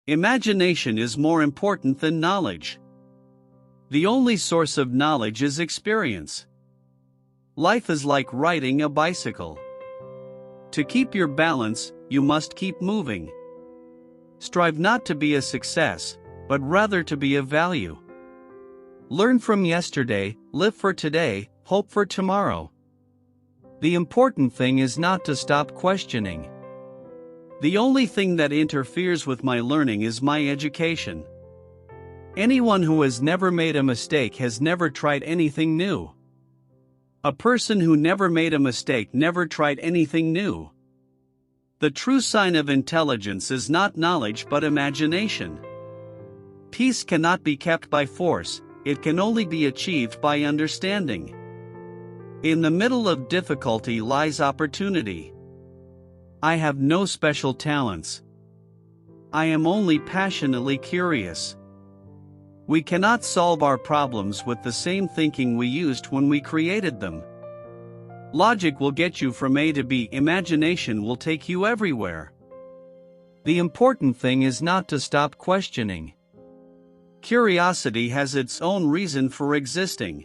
Imagination is more important than knowledge. The only source of knowledge is experience. Life is like riding a bicycle. To keep your balance, you must keep moving. Strive not to be a success, but rather to be of value. Learn from yesterday, live for today, hope for tomorrow. The important thing is not to stop questioning. The only thing that interferes with my learning is my education. Anyone who has never made a mistake has never tried anything new. A person who never made a mistake never tried anything new. The true sign of intelligence is not knowledge but imagination. Peace cannot be kept by force, it can only be achieved by understanding. In the middle of difficulty lies opportunity. I have no special talents. I am only passionately curious. We cannot solve our problems with the same thinking we used when we created them. Logic will get you from A to B, imagination will take you everywhere. The important thing is not to stop questioning. Curiosity has its own reason for existing.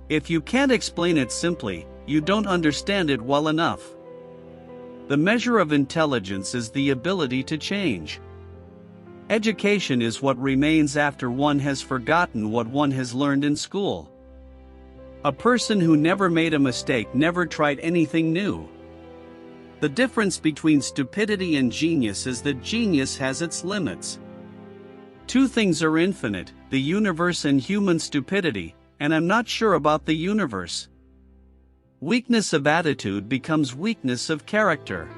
If you can't explain it simply, you don't understand it well enough. The measure of intelligence is the ability to change. Education is what remains after one has forgotten what one has learned in school. A person who never made a mistake never tried anything new. The difference between stupidity and genius is that genius has its limits. Two things are infinite, the universe and human stupidity, and I'm not sure about the universe. Weakness of attitude becomes weakness of character.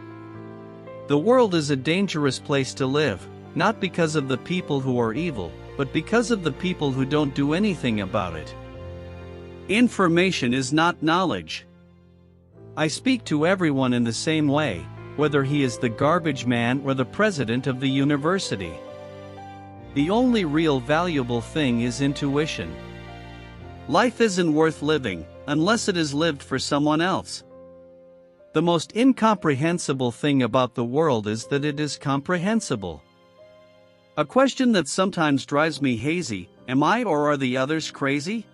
The world is a dangerous place to live, not because of the people who are evil, but because of the people who don't do anything about it. Information is not knowledge. I speak to everyone in the same way, whether he is the garbage man or the president of the university. The only real valuable thing is intuition. Life isn't worth living unless it is lived for someone else. The most incomprehensible thing about the world is that it is comprehensible. A question that sometimes drives me hazy: am I or are the others crazy?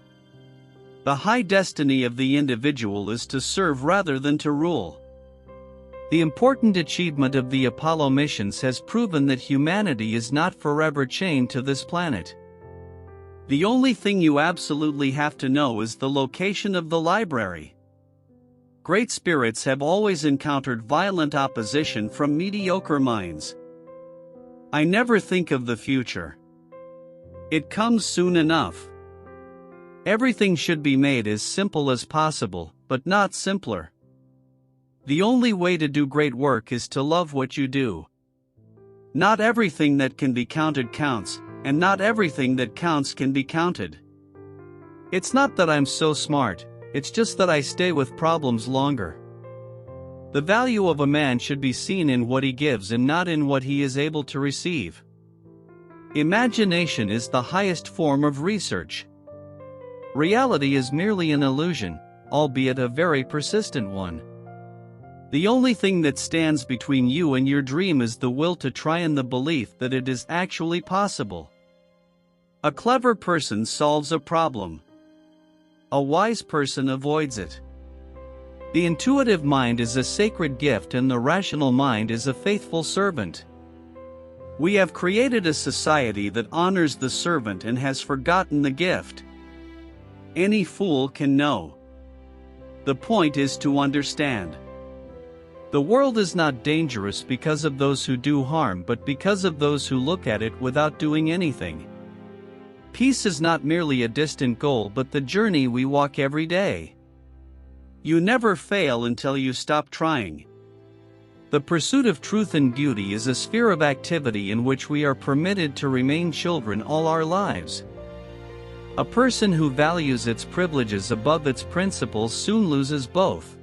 The high destiny of the individual is to serve rather than to rule. The important achievement of the Apollo missions has proven that humanity is not forever chained to this planet. The only thing you absolutely have to know is the location of the library. Great spirits have always encountered violent opposition from mediocre minds. I never think of the future. It comes soon enough. Everything should be made as simple as possible, but not simpler. The only way to do great work is to love what you do. Not everything that can be counted counts, and not everything that counts can be counted. It's not that I'm so smart, it's just that I stay with problems longer. The value of a man should be seen in what he gives and not in what he is able to receive. Imagination is the highest form of research. Reality is merely an illusion, albeit a very persistent one. The only thing that stands between you and your dream is the will to try and the belief that it is actually possible. A clever person solves a problem. A wise person avoids it. The intuitive mind is a sacred gift and the rational mind is a faithful servant. We have created a society that honors the servant and has forgotten the gift. Any fool can know. The point is to understand. The world is not dangerous because of those who do harm but because of those who look at it without doing anything. Peace is not merely a distant goal but the journey we walk every day. You never fail until you stop trying. The pursuit of truth and beauty is a sphere of activity in which we are permitted to remain children all our lives. A person who values its privileges above its principles soon loses both.